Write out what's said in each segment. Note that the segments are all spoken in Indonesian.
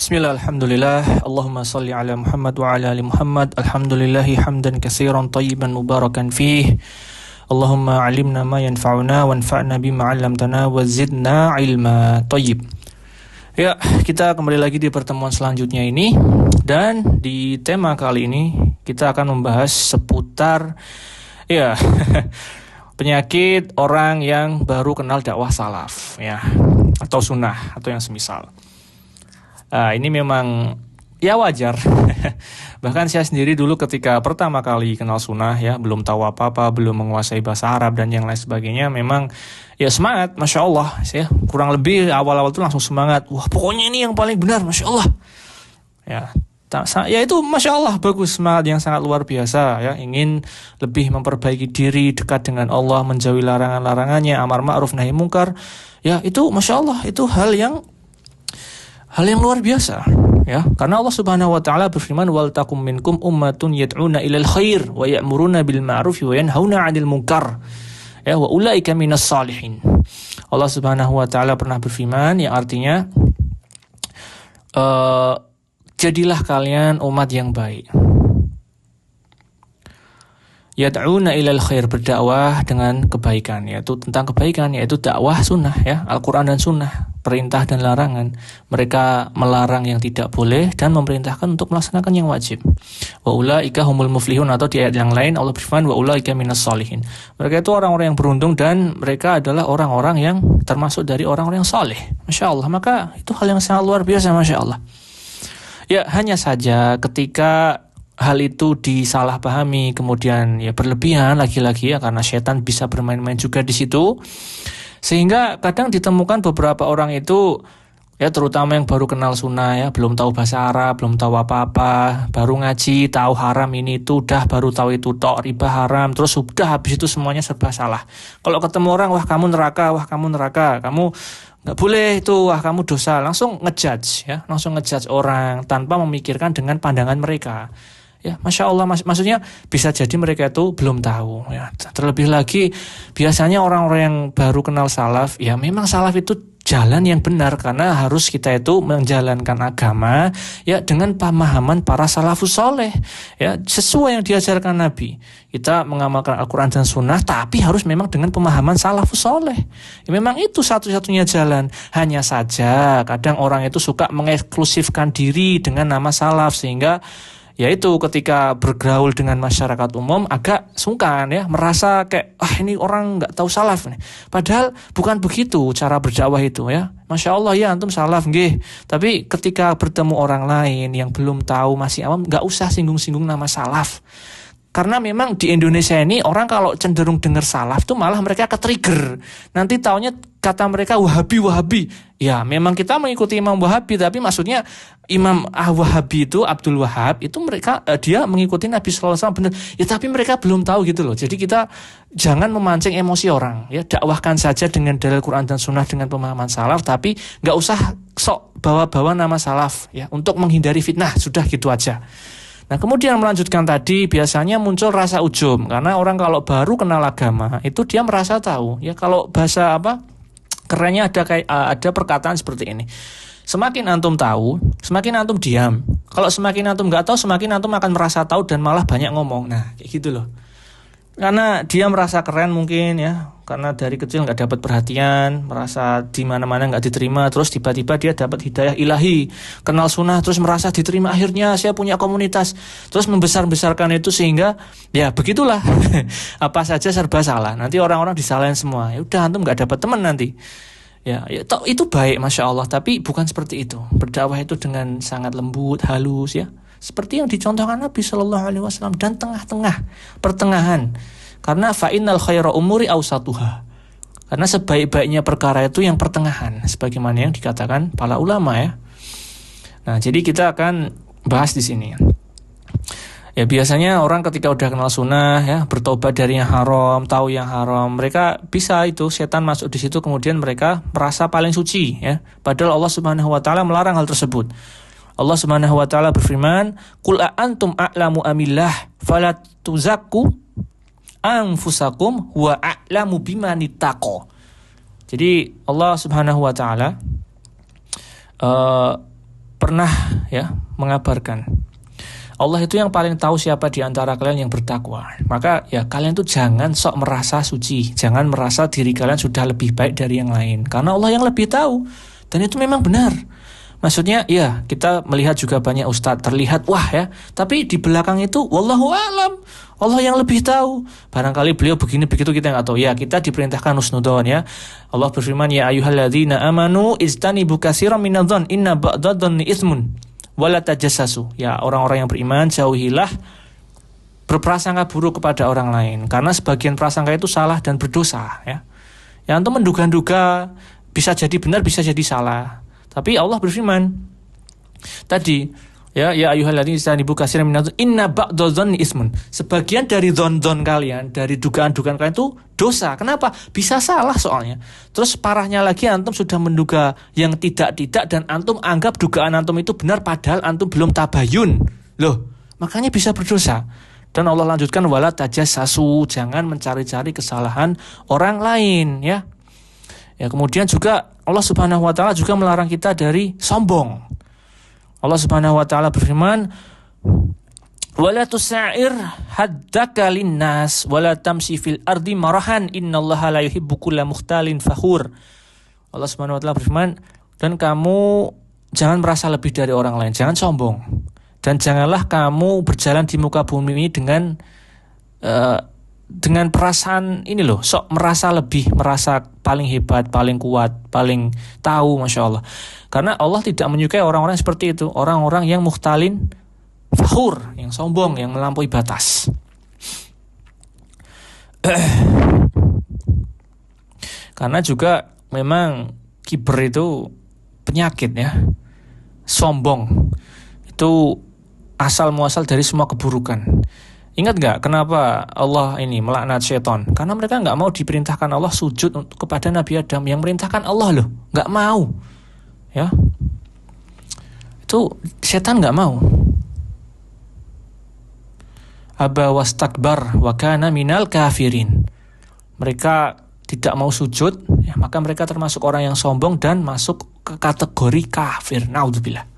Bismillah, alhamdulillah, Allahumma salli ala Muhammad wa ala ali Muhammad, alhamdulillahi hamdan katsiran tayyiban mubarakan fih. Allahumma alimna ma yanfa'una wanfa'na bima 'allamtana wa zidna ilma. Thayyib. Ya, kita kembali lagi di pertemuan selanjutnya ini, dan di tema kali ini kita akan membahas seputar penyakit orang yang baru kenal dakwah salaf, ya, atau sunnah atau yang semisal. Ini memang wajar. Bahkan saya sendiri dulu ketika pertama kali kenal sunnah, belum tahu apa-apa, belum menguasai bahasa Arab dan yang lain sebagainya, memang semangat, Masya Allah. Saya kurang lebih awal-awal itu langsung semangat. Wah, pokoknya ini yang paling benar, Masya Allah. Itu Masya Allah, bagus, semangat yang sangat luar biasa. Ingin lebih memperbaiki diri, dekat dengan Allah, menjauhi larangan-larangannya, amar ma'ruf nahi mungkar. Itu Masya Allah, itu hal yang luar biasa, karena Allah Subhanahu wa taala berfirman, wal takum minkum ummatun yad'una ilal khair wa ya'muruna bil ma'ruf wa yanhauna 'anil munkar, wa ulaika minas salihin. Allah Subhanahu wa taala pernah berfirman yang artinya jadilah kalian umat yang baik. Yad'una ilal khair, berdakwah dengan kebaikan, yaitu tentang kebaikan, yaitu dakwah sunnah, Al-Quran dan sunnah, perintah dan larangan. Mereka melarang yang tidak boleh dan memerintahkan untuk melaksanakan yang wajib. Wa ulaika humul muflihun, atau di ayat yang lain Allah berfirman wa ulaika minas sholihin. Mereka itu orang-orang yang beruntung dan mereka adalah orang-orang yang termasuk dari orang-orang yang saleh. Masya Allah, maka itu hal yang sangat luar biasa, Masya Allah. Hanya saja ketika hal itu disalahpahami, kemudian berlebihan lagi-lagi, karena setan bisa bermain-main juga di situ, sehingga kadang ditemukan beberapa orang itu terutama yang baru kenal sunnah, belum tahu bahasa Arab, belum tahu apa-apa, baru ngaji, tahu haram ini itu, baru tahu itu tok, riba haram, terus sudah habis itu semuanya serba salah. Kalau ketemu orang, wah kamu neraka, kamu nggak boleh itu, wah kamu dosa, langsung ngejudge, langsung ngejudge orang tanpa memikirkan dengan pandangan mereka. Masya Allah, maksudnya bisa jadi mereka itu belum tahu. Terlebih lagi biasanya orang-orang yang baru kenal salaf, memang salaf itu jalan yang benar, karena harus kita itu menjalankan agama dengan pemahaman para salafus soleh, sesuai yang diajarkan Nabi. Kita mengamalkan Al-Quran dan Sunnah, tapi harus memang dengan pemahaman salafus soleh. Memang itu satu-satunya jalan. Hanya saja kadang orang itu suka mengeksklusifkan diri dengan nama salaf, sehingga itu ketika bergaul dengan masyarakat umum agak sungkan, merasa kayak ini orang nggak tahu salaf nih. Padahal bukan begitu cara berdakwah itu, Masya Allah, antum salaf nggih. Tapi ketika bertemu orang lain yang belum tahu, masih awam, nggak usah singgung-singgung nama salaf. Karena memang di Indonesia ini orang kalau cenderung dengar salaf tuh malah mereka ke-trigger. Nanti taunya kata mereka Wahabi. Memang kita mengikuti Imam Wahabi, tapi maksudnya Imam Wahabi itu, Abdul Wahab itu, mereka dia mengikuti Nabi sallallahu alaihi wasallam benar. Tapi mereka belum tahu gitu loh. Jadi kita jangan memancing emosi orang, dakwahkan saja dengan dalil Quran dan Sunnah dengan pemahaman salaf, tapi nggak usah sok bawa-bawa nama salaf, untuk menghindari fitnah, sudah gitu aja. Nah, kemudian melanjutkan tadi, biasanya muncul rasa ujub, karena orang kalau baru kenal agama itu dia merasa tahu. Kalau bahasa kerennya ada perkataan seperti ini. Semakin antum tahu, semakin antum diam. Kalau semakin antum nggak tahu, semakin antum akan merasa tahu dan malah banyak ngomong. Nah, kayak gitu loh. Karena dia merasa keren mungkin, karena dari kecil nggak dapat perhatian, merasa di mana-mana nggak diterima, terus tiba-tiba dia dapat hidayah ilahi, kenal sunnah, terus merasa diterima, akhirnya saya punya komunitas, terus membesar-besarkan itu sehingga begitulah. Apa saja serba salah, nanti orang-orang disalahin semua, udah antum nggak dapat teman nanti. Itu baik, Masya Allah, tapi bukan seperti itu. Berdakwah itu dengan sangat lembut, halus, seperti yang dicontohkan Nabi Shallallahu Alaihi Wasallam, dan tengah-tengah, pertengahan. Karena fa'innal khaira umuri awsatuha. Karena sebaik-baiknya perkara itu yang pertengahan, sebagaimana yang dikatakan para ulama, Nah, jadi kita akan bahas di sini. Biasanya orang ketika udah kenal sunnah, bertobat dari yang haram, tahu yang haram, mereka bisa itu setan masuk di situ, kemudian mereka merasa paling suci, Padahal Allah Subhanahu Wa Taala melarang hal tersebut. Allah Subhanahu wa taala berfirman, "Qul a antum a'lamu amillah fala tuzakku anfusakum huwa a'lamu biman ittaqa." Jadi Allah Subhanahu wa taala pernah ya mengabarkan, Allah itu yang paling tahu siapa di antara kalian yang bertakwa. Maka ya kalian tuh jangan sok merasa suci, jangan merasa diri kalian sudah lebih baik dari yang lain, karena Allah yang lebih tahu. Dan itu memang benar. Maksudnya ya kita melihat juga banyak ustadz terlihat wah ya, tapi di belakang itu wallahu alam, Allah yang lebih tahu. Barangkali beliau begini begitu kita nggak tahu. Ya kita diperintahkan husnudzon ya. Allah berfirman ya ayyuhalladzina amanu ijtanibu katsiran minadh-dhon inna ba'dadh-dhonni itsmun wala tajassasu. Ya orang-orang yang beriman jauhilah berprasangka buruk kepada orang lain, karena sebagian prasangka itu salah dan berdosa ya. Ya antum menduga-duga bisa jadi benar bisa jadi salah. Tapi Allah berfirman tadi, ya ayyuhalladzina istanibu katsiran minadh inna ba'dadh-dhonni ismun. Sebagian dari dzon-dzon kalian, dari dugaan-dugaan kalian itu dosa. Kenapa? Bisa salah soalnya. Terus parahnya lagi antum sudah menduga yang tidak-tidak dan antum anggap dugaan antum itu benar padahal antum belum tabayun. Loh, makanya bisa berdosa. Dan Allah lanjutkan wala tajassasu, jangan mencari-cari kesalahan orang lain ya. Ya, kemudian juga Allah Subhanahu wa taala juga melarang kita dari sombong. Allah Subhanahu wa taala berfirman, "Wala tusa'ir haddaka linnas wala tamshi fil ardi marahan innallaha la yuhibbu kulla mukhtalin fakhur." Allah Subhanahu wa taala berfirman, dan kamu jangan merasa lebih dari orang lain, jangan sombong. Dan janganlah kamu berjalan di muka bumi ini dengan perasaan ini loh, sok merasa lebih, merasa paling hebat, paling kuat, paling tahu, Masya Allah. Karena Allah tidak menyukai orang-orang seperti itu, orang-orang yang mukhtalin fakhur, yang sombong, yang melampaui batas. Karena juga memang kiber itu penyakit ya, sombong itu asal muasal dari semua keburukan. Ingat gak kenapa Allah ini melaknat syaitan? Karena mereka gak mau diperintahkan Allah sujud kepada Nabi Adam. Yang merintahkan Allah loh, gak mau. Ya, itu syaitan gak mau. Aba wastakbar wa kana minal kafirin. Mereka tidak mau sujud, ya, maka mereka termasuk orang yang sombong dan masuk ke kategori kafir. Naudzubillah.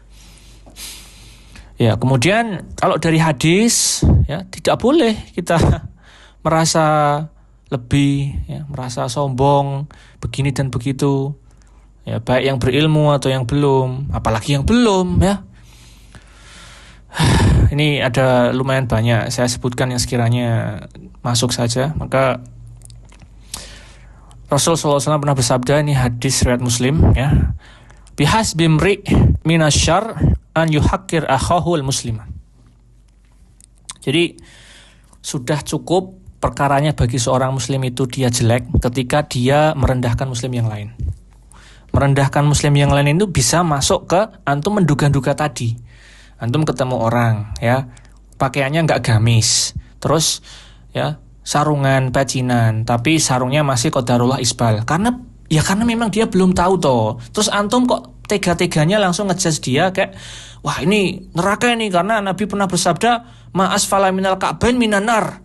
Ya, kemudian kalau dari hadis ya tidak boleh kita merasa lebih, ya, merasa sombong begini dan begitu. Ya, baik yang berilmu atau yang belum, apalagi yang belum ya. Ini ada lumayan banyak, saya sebutkan yang sekiranya masuk saja. Maka Rasulullah SAW pernah bersabda, ini hadis riwayat Muslim ya. Bihasbi imri minasyarr an yuhaqqir akhahul muslimah. Jadi sudah cukup perkaranya bagi seorang muslim itu dia jelek ketika dia merendahkan muslim yang lain. Merendahkan muslim yang lain itu bisa masuk ke antum menduga-duga tadi. Antum ketemu orang ya, pakaiannya enggak gamis, terus ya sarungan pecinan, tapi sarungnya masih qadarullah isbal. Karena memang dia belum tahu toh. Terus antum kok tega-teganya langsung ngejudge dia kayak, wah ini neraka ini, karena Nabi pernah bersabda, ma asfala minal ka'bain minan nar.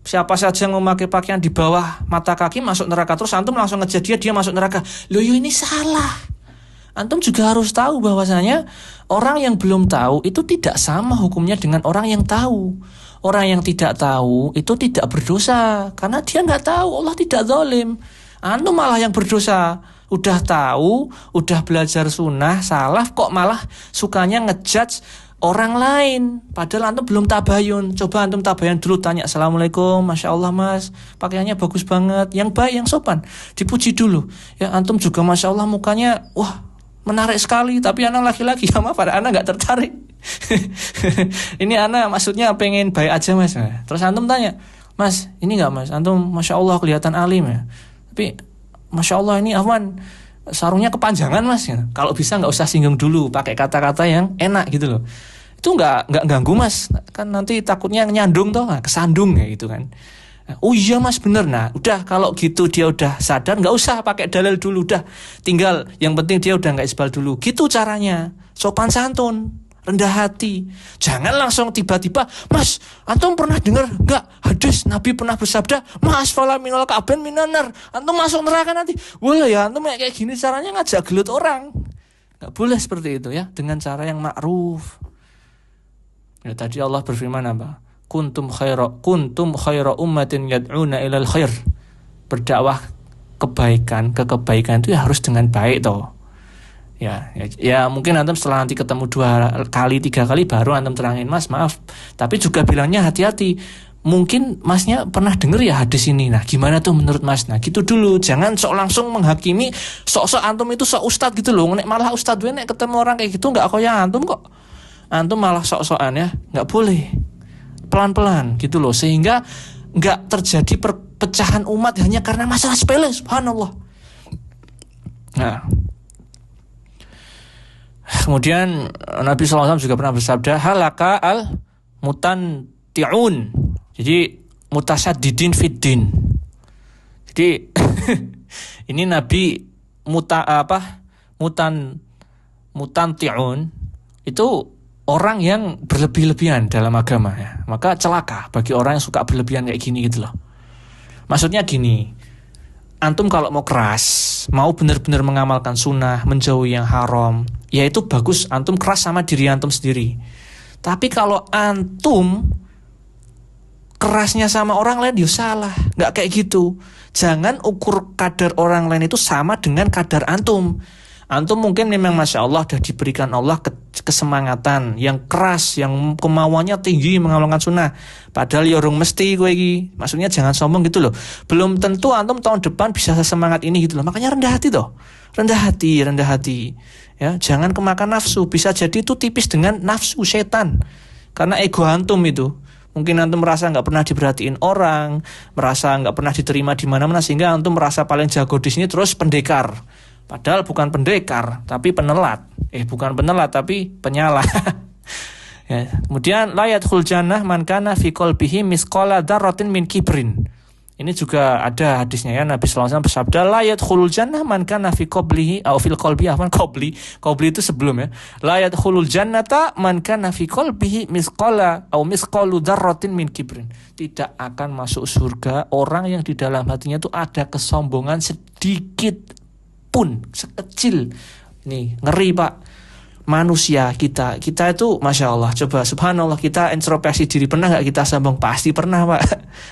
Siapa saja yang memakai pakaian di bawah mata kaki masuk neraka. Terus antum langsung ngejudge dia masuk neraka. Loh ini salah. Antum juga harus tahu bahwasanya orang yang belum tahu itu tidak sama hukumnya dengan orang yang tahu. Orang yang tidak tahu itu tidak berdosa karena dia nggak tahu. Allah tidak zalim. Antum malah yang berdosa. Udah tahu, udah belajar sunnah, salaf, kok malah sukanya ngejudge orang lain. Padahal antum belum tabayun. Coba antum tabayun dulu, tanya, Assalamualaikum, Masya Allah mas, pakaiannya bagus banget. Yang baik, yang sopan, dipuji dulu. Ya antum juga Masya Allah mukanya, wah menarik sekali. Tapi anak laki-laki, ya maaf, anak gak tertarik. Ini anak maksudnya pengen baik aja mas. Terus antum tanya, mas ini gak mas, antum Masya Allah kelihatan alim ya, tapi Masya Allah ini Afwan sarungnya kepanjangan mas ya. Kalau bisa nggak usah singgung dulu, pakai kata-kata yang enak gitu loh. Itu nggak ganggu mas, kan nanti takutnya nyandung toh, kesandung ya gitu kan. Oh iya mas bener. Nah udah kalau gitu dia udah sadar, nggak usah pakai dalil dulu, udah tinggal yang penting dia udah nggak isbal dulu. Gitu caranya, sopan santun, rendah hati. Jangan langsung tiba-tiba, mas antum pernah dengar nggak hadis Nabi pernah bersabda mas fala minal ka'bain minan nar, antum masuk neraka nanti. Boleh ya antum kayak gini caranya ngajak gelut orang. Nggak boleh seperti itu ya, dengan cara yang ma'ruf. Ya, tadi Allah berfirman apa? Kuntum khaira ummatin yad'una ilal khair. Berdakwah kebaikan itu ya harus dengan baik toh. Ya mungkin antum setelah nanti ketemu 2 kali 3 kali baru antum terangin, Mas maaf, tapi juga bilangnya hati-hati. Mungkin masnya pernah dengar ya hadis ini. Nah gimana tuh menurut mas? Nah gitu dulu. Jangan sok langsung menghakimi. Sok-sok antum itu sok ustad gitu loh. Nek malah ustad gue nek ketemu orang kayak gitu gak koyak antum kok. Antum malah sok-sokan ya. Gak boleh. Pelan-pelan gitu loh. Sehingga gak terjadi perpecahan umat hanya karena masalah sepele. Subhanallah. Nah, kemudian Nabi SAW juga pernah bersabda, halaka al mutanti'un. Jadi mutasaddidin fiddin. Jadi ini Nabi mutanti'un itu orang yang berlebih-lebihan dalam agama ya. Maka celaka bagi orang yang suka berlebihan kayak gini gitu loh. Maksudnya gini, antum kalau mau keras, mau benar-benar mengamalkan sunnah, menjauhi yang haram, ya itu bagus, antum keras sama diri antum sendiri. Tapi kalau antum kerasnya sama orang lain, ya salah. Nggak kayak gitu. Jangan ukur kadar orang lain itu sama dengan kadar antum. Antum mungkin memang Masya Allah sudah diberikan Allah kesemangatan yang keras, yang kemauannya tinggi mengamalkan sunnah. Padahal ya orang mesti gue iki. Maksudnya jangan sombong gitu loh. Belum tentu antum tahun depan bisa sesemangat ini gitu loh. Makanya rendah hati toh. Rendah hati. Ya, jangan kemakan nafsu. Bisa jadi itu tipis dengan nafsu setan. Karena ego antum itu. Mungkin antum merasa nggak pernah diperhatiin orang, merasa nggak pernah diterima di mana-mana, sehingga antum merasa paling jago di sini, terus pendekar. Padahal bukan pendekar, tapi penelat. Bukan penelat, tapi penyala. Ya. Kemudian la yadkhul jannah man kana fi qalbihi misqala dzarratin min kibrin. Ini juga ada hadisnya ya, Nabi sallallahu alaihi wasallam bersabda, la yadkhulul jannah man kana fi qablihi aw fil qalbi qabli itu sebelum ya. La yadkhulul jannata man kana fi qalbihi misqala aw misqalu dzarratin min kibrin. Tidak akan masuk surga orang yang di dalam hatinya itu ada kesombongan sedikit pun, sekecil. Nih, ngeri Pak. Manusia kita itu Masya Allah, coba subhanallah, kita introspeksi diri, pernah gak kita sombong? Pasti pernah Pak.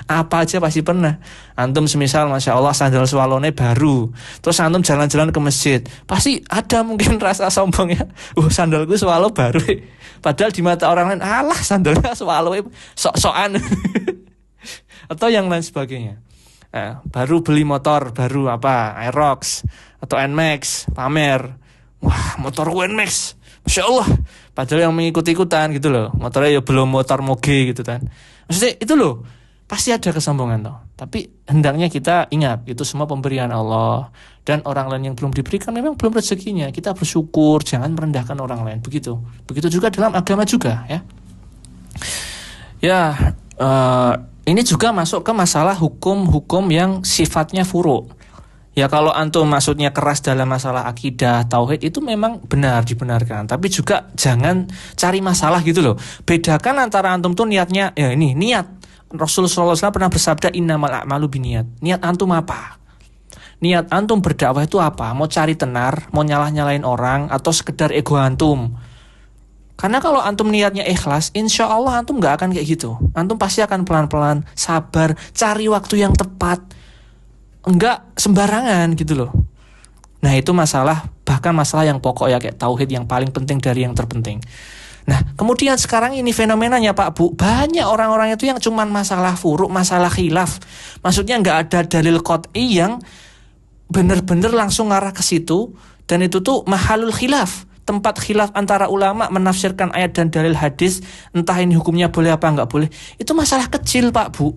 Apa aja pasti pernah. Antum semisal Masya Allah sandal swalone baru, terus antum jalan-jalan ke masjid, pasti ada mungkin rasa sombong ya. Sandalku swalo baru. Padahal di mata orang lain, alah sandalnya swalo sok-sokan. Atau yang lain sebagainya. Baru beli motor baru apa, Aerox atau Nmax, pamer. Wah, motor Nmax, Masya Allah. Padahal yang mengikut-ikutan gitu loh, motornya ya belum motor moge gitu kan. Maksudnya itu loh, pasti ada kesombongan loh. Tapi hendaknya kita ingat, itu semua pemberian Allah. Dan orang lain yang belum diberikan memang belum rezekinya. Kita bersyukur, jangan merendahkan orang lain. Begitu juga dalam agama juga ya. Ya, ini juga masuk ke masalah hukum-hukum yang sifatnya furu'. Ya kalau antum maksudnya keras dalam masalah akidah, tauhid, itu memang benar, dibenarkan. Tapi juga jangan cari masalah gitu loh. Bedakan antara antum tuh niatnya, ya ini niat. Rasulullah SAW pernah bersabda, innamal a'malu biniat. Niat antum apa? Niat antum berdakwah itu apa? Mau cari tenar, mau nyalah-nyalain orang, atau sekedar ego antum? Karena kalau antum niatnya ikhlas, insya Allah antum gak akan kayak gitu. Antum pasti akan pelan-pelan, sabar, cari waktu yang tepat. Enggak sembarangan gitu loh. Nah itu masalah, bahkan masalah yang pokok ya, kayak tauhid yang paling penting dari yang terpenting. Nah kemudian sekarang ini fenomenanya Pak Bu, banyak orang-orang itu yang cuman masalah furuk, masalah khilaf. Maksudnya enggak ada dalil qat'i yang benar-benar langsung ngarah ke situ. Dan itu tuh mahalul khilaf, tempat khilaf antara ulama menafsirkan ayat dan dalil hadis, entah ini hukumnya boleh apa enggak boleh. Itu masalah kecil Pak Bu.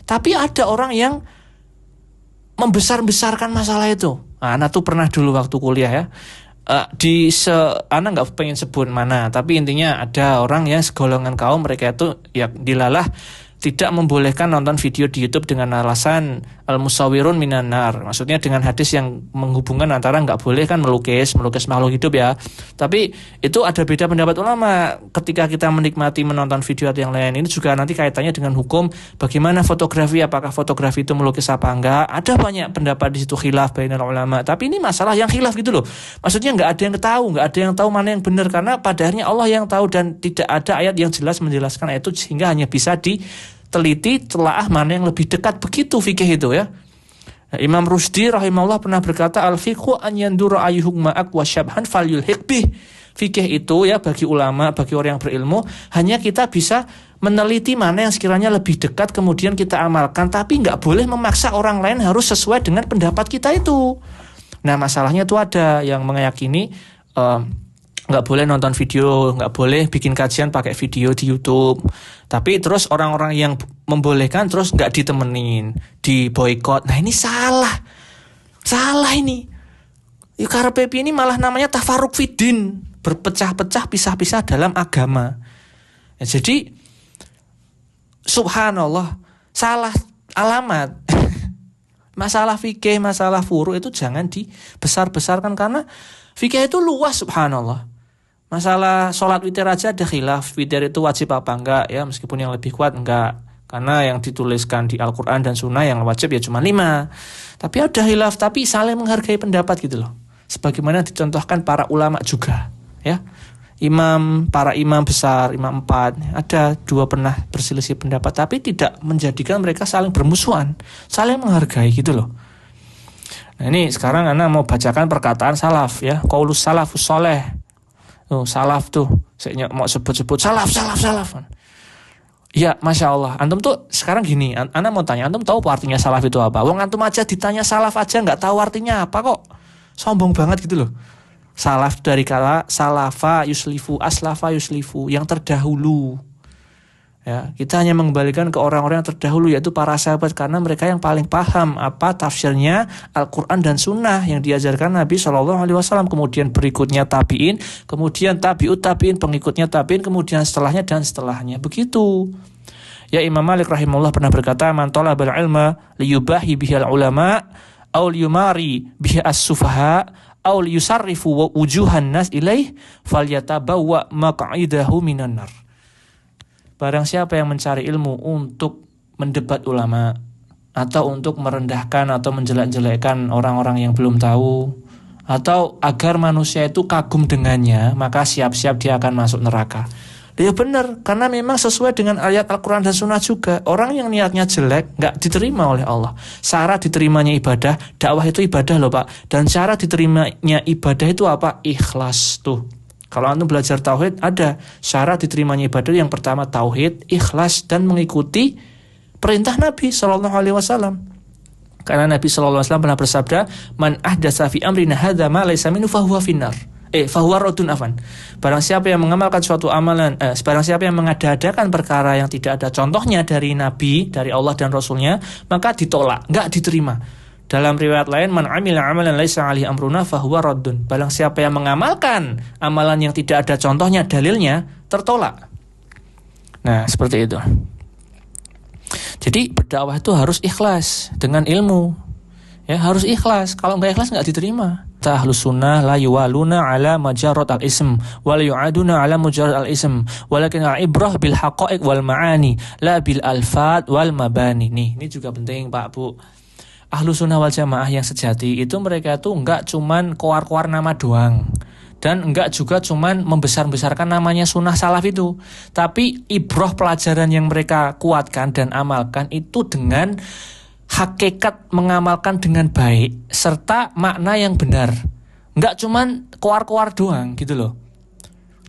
Tapi ada orang yang membesar-besarkan masalah itu. Ana tuh pernah dulu waktu kuliah ya, Ana nggak pengen sebut mana, tapi intinya ada orang yang segolongan kaum, mereka itu ya dilalah tidak membolehkan nonton video di YouTube dengan alasan al-musawwirun minan nar. Maksudnya dengan hadis yang menghubungkan antara nggak boleh kan melukis makhluk hidup ya. Tapi itu ada beda pendapat ulama. Ketika kita menikmati menonton video atau yang lain, ini juga nanti kaitannya dengan hukum bagaimana fotografi, apakah fotografi itu melukis apa enggak. Ada banyak pendapat di situ, khilaf bainal ulama. Tapi ini masalah yang khilaf gitu loh. Maksudnya nggak ada yang tahu mana yang benar, karena pada akhirnya Allah yang tahu dan tidak ada ayat yang jelas menjelaskan itu, sehingga hanya bisa diteliti telaah mana yang lebih dekat, begitu fikih itu ya. Nah, Imam Rusdi rahimahullah pernah berkata, al-fiqhu an yandura ayyuhum ma'ak wa syabhan falyulhiq bih. Fikih itu ya bagi ulama, bagi orang yang berilmu, hanya kita bisa meneliti mana yang sekiranya lebih dekat kemudian kita amalkan, tapi nggak boleh memaksa orang lain harus sesuai dengan pendapat kita itu. Nah, masalahnya itu ada yang meyakini nggak boleh nonton video, nggak boleh bikin kajian pakai video di YouTube. Tapi terus orang-orang yang membolehkan terus nggak ditemenin, diboikot. Nah, ini salah ini. KRPP ini malah namanya tafarruq fiddin, berpecah-pecah, pisah-pisah dalam agama. Ya, jadi subhanallah, salah alamat. Masalah fikih, masalah furu itu jangan dibesar-besarkan, karena fikih itu luas subhanallah. Masalah sholat witir aja ada khilaf, witir itu wajib apa enggak ya, meskipun yang lebih kuat enggak, karena yang dituliskan di Al-Quran dan Sunnah yang wajib ya cuma 5. Tapi ada khilaf, tapi saling menghargai pendapat gitu loh, sebagaimana dicontohkan para ulama juga ya. Para imam besar, imam 4, ada 2 pernah berselisih pendapat, tapi tidak menjadikan mereka saling bermusuhan, saling menghargai gitu loh. Nah, ini sekarang Ana mau bacakan perkataan salaf ya, qaulus salafus soleh. Salaf tuh, saya mau sebut-sebut salaf. Ya, Masya Allah. Antum tuh sekarang gini, Ana mau tanya, antum tahu artinya salaf itu apa? Wong antum aja ditanya salaf aja nggak tahu artinya apa kok. Sombong banget gitu loh. Salaf dari kata salafa yuslifu, aslafa yuslifu, yang terdahulu. Ya, kita hanya mengembalikan ke orang-orang yang terdahulu, yaitu para sahabat, karena mereka yang paling paham apa tafsirnya Al-Quran dan Sunnah yang diajarkan Nabi SAW. Kemudian berikutnya tabi'in, kemudian tabi'ut tabi'in, pengikutnya tabi'in, kemudian setelahnya dan setelahnya. Begitu. Ya, Imam Malik rahimahullah pernah berkata, man talabal ilma liyubahi bihal ulama aw liyumari bihi as-sufaha aw liyusarrifu wujuhan nas ilaih falyatabawwa maq'idahu minan nar. Barang siapa yang mencari ilmu untuk mendebat ulama, atau untuk merendahkan atau menjelek-jelekkan orang-orang yang belum tahu, atau agar manusia itu kagum dengannya, maka siap-siap dia akan masuk neraka. Ya benar, karena memang sesuai dengan ayat Al-Quran dan Sunnah juga. Orang yang niatnya jelek gak diterima oleh Allah. Syarat diterimanya ibadah, dakwah itu ibadah loh Pak. Dan syarat diterimanya ibadah itu apa? Ikhlas tuh. Kalau antum belajar tauhid, ada syarat diterimanya ibadah. Yang pertama tauhid, ikhlas, dan mengikuti perintah Nabi SAW. Karena Nabi SAW pernah bersabda, man ahdatsa fi amrina hadza ma laysa minhu fahuwa finnar. Fahuwa raddun afan. Barang siapa yang mengamalkan suatu amalan, barang siapa yang mengada-adakan perkara yang tidak ada contohnya dari Nabi, dari Allah dan Rasulnya, maka ditolak, enggak diterima. Dalam riwayat lain, man amila amalan laisa alaihi amruna fahuwa raddun. Barang siapa yang mengamalkan amalan yang tidak ada contohnya, dalilnya, tertolak. Nah, seperti itu. Jadi berdakwah itu harus ikhlas dengan ilmu. Ya, harus ikhlas. Kalau enggak ikhlas enggak diterima. Ahlus sunnah la yuwaluna ala majarrat al-ism wa la yu'aduna ala mujarrad al-ism walakin al-ibrah bil haqa'iq wal ma'ani la bil alfat wal mabani. Nih, ini juga penting Pak Bu. Ahlus sunnah wal jamaah yang sejati itu mereka itu enggak cuman koar-koar nama doang, dan enggak juga cuman membesar-besarkan namanya sunnah salaf itu, tapi ibrah pelajaran yang mereka kuatkan dan amalkan itu dengan hakikat mengamalkan dengan baik serta makna yang benar. Enggak cuman koar-koar doang gitu loh.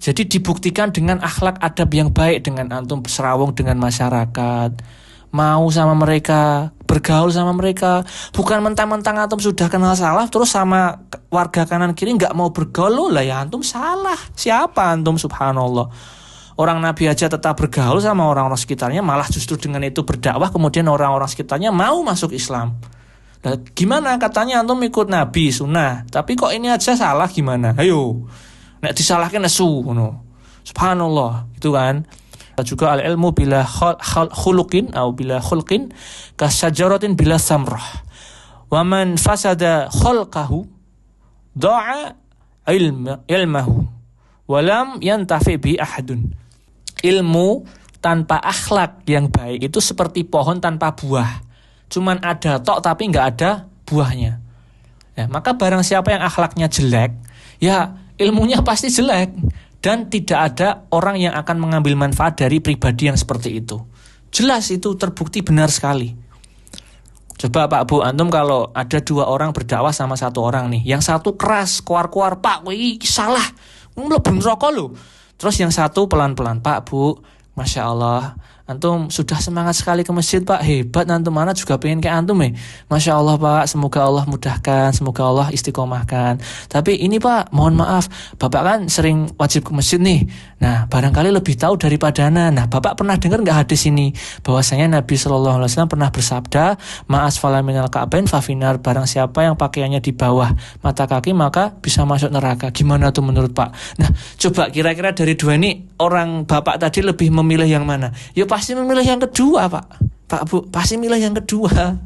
Jadi dibuktikan dengan akhlak adab yang baik, dengan antum serawung dengan masyarakat, mau sama mereka, bergaul sama mereka. Bukan mentang-mentang antum sudah kenal salaf terus sama warga kanan kiri enggak mau bergaul. Lah ya antum salah. Siapa antum, subhanallah. Orang Nabi aja tetap bergaul sama orang-orang sekitarnya, malah justru dengan itu berdakwah, kemudian orang-orang sekitarnya mau masuk Islam. Nah, gimana katanya antum ikut Nabi, sunnah, tapi kok ini aja salah, gimana? Ayo, nek disalahkan nesu, no. Subhanallah, gitu kan. Juga al-ilmu bila khuluqin atau bila khulqin kasyajaratin bila samrah. Wa man fasada khulqahu da'a ilmahu wa lam yantafi bi ahadun. Ilmu tanpa akhlak yang baik itu seperti pohon tanpa buah. Cuman ada tok tapi nggak ada buahnya. Ya, maka barang siapa yang akhlaknya jelek, ya ilmunya pasti jelek. Dan tidak ada orang yang akan mengambil manfaat dari pribadi yang seperti itu. Jelas itu terbukti benar sekali. Coba Pak Bu, antum kalau ada 2 orang berdakwah sama 1 orang nih. Yang satu keras, kuar-kuar, Pak, wih salah, mlebu neraka lho. Terus yang satu pelan-pelan, Pak Bu, Masya Allah, antum sudah semangat sekali ke masjid Pak, hebat antum, mana juga pengen kayak antum Masya Allah Pak, semoga Allah mudahkan, semoga Allah istiqomahkan. Tapi ini Pak, mohon maaf, Bapak kan sering wajib ke masjid nih. Nah, barangkali lebih tahu daripada Ana. Nah, Bapak pernah dengar nggak hadis ini? Bahwasanya Nabi SAW pernah bersabda, ma'asfala minal ka'bain fafinar, barang siapa yang pakaiannya di bawah mata kaki maka bisa masuk neraka. Gimana tuh menurut Pak? Nah, coba kira-kira dari 2 ini, orang Bapak tadi lebih memilih yang mana? Ya pasti memilih yang kedua Pak Bu, pasti milih yang kedua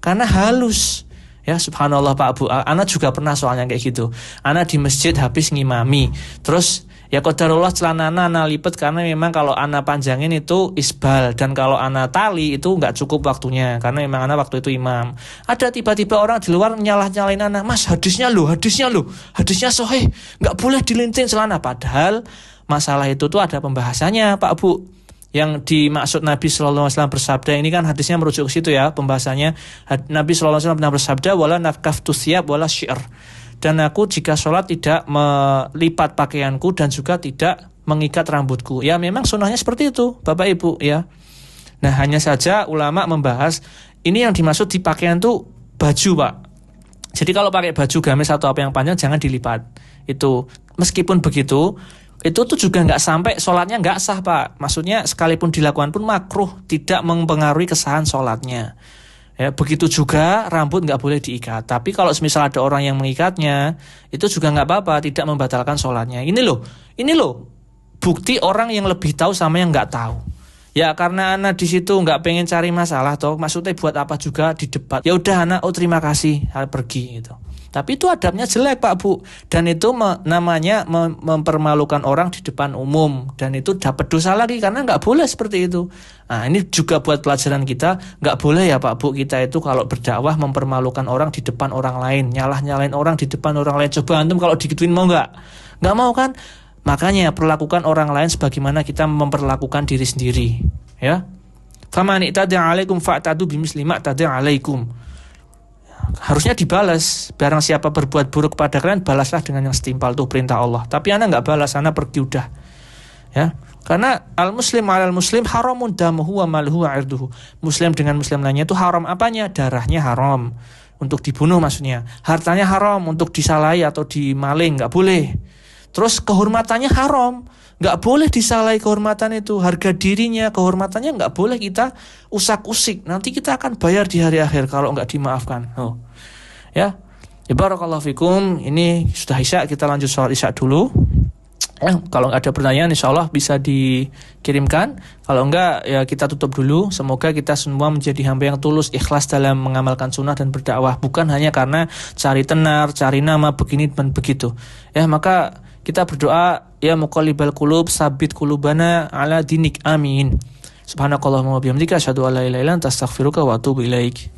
karena halus. Ya subhanallah Pak Bu, Ana juga pernah soalnya kayak gitu. Ana di masjid habis ngimami, terus ya qadarullah celana Ana lipet karena memang kalau Ana panjangin itu isbal, dan kalau Ana tali itu nggak cukup waktunya karena memang Ana waktu itu imam. Ada tiba-tiba orang di luar nyalahin Ana, Mas hadisnya hadisnya sahih, nggak boleh dilinting celana. Padahal masalah itu tuh ada pembahasannya Pak Bu. Yang dimaksud Nabi SAW bersabda ini kan hadisnya merujuk ke situ ya pembahasannya. Nabi SAW pernah bersabda, wala nafkaftu thiyab wala syi'r, dan aku jika sholat tidak melipat pakaianku dan juga tidak mengikat rambutku. Ya memang sunnahnya seperti itu Bapak Ibu ya. Nah hanya saja ulama membahas ini yang dimaksud di pakaian tuh baju Pak. Jadi kalau pakai baju gamis atau apa yang panjang jangan dilipat. Itu meskipun begitu, itu tuh juga nggak sampai sholatnya nggak sah Pak. Maksudnya sekalipun dilakukan pun makruh, tidak mempengaruhi kesahan sholatnya. Ya, begitu juga rambut nggak boleh diikat. Tapi kalau misal ada orang yang mengikatnya, itu juga nggak apa-apa, tidak membatalkan sholatnya. Ini loh bukti orang yang lebih tahu sama yang nggak tahu. Ya karena anak di situ nggak pengen cari masalah toh, maksudnya buat apa juga di debat. Ya udah anak, oh terima kasih, pergi gitu. Tapi itu adabnya jelek Pak Bu, dan itu namanya mempermalukan orang di depan umum, dan itu dapat dosa lagi karena nggak boleh seperti itu. Nah ini juga buat pelajaran kita, nggak boleh ya Pak Bu kita itu kalau berdakwah mempermalukan orang di depan orang lain, nyalain orang di depan orang lain. Coba antum kalau digituin mau nggak? Nggak mau kan? Makanya perlakukan orang lain sebagaimana kita memperlakukan diri sendiri. Ya. Faman i'tada 'alaikum fa'tadu bimisli ma i'tada 'alaikum. Harusnya dibalas. Barang siapa berbuat buruk kepada kalian, balaslah dengan yang setimpal. Tuh perintah Allah. Tapi Anda nggak balas, Anda pergi udah. Ya, karena al-muslim 'alal muslim haramun damuhu wa maluhu wa 'irduhu. Muslim dengan muslim lainnya itu haram apanya? Darahnya haram untuk dibunuh maksudnya. Hartanya haram untuk disalahi atau dimaling, nggak boleh. Terus kehormatannya haram, nggak boleh disalahi kehormatan itu. Harga dirinya, kehormatannya nggak boleh kita usak-usik. Nanti kita akan bayar di hari akhir kalau nggak dimaafkan. Ya, barakallahu fikum. Ini sudah isya, kita lanjut sholat isya dulu. Kalau nggak ada pertanyaan, insya Allah bisa dikirimkan. Kalau enggak, ya kita tutup dulu. Semoga kita semua menjadi hamba yang tulus, ikhlas dalam mengamalkan sunnah dan berdakwah. Bukan hanya karena cari tenar, cari nama, begini dan begitu. Ya, maka kita berdoa, ya muqallibal qulub, sabit qulubana ala dinik, amin. Subhanakallahumma wa bihamdika asyhadu an la ilaha illa anta astaghfiruka wa atubu ilaik.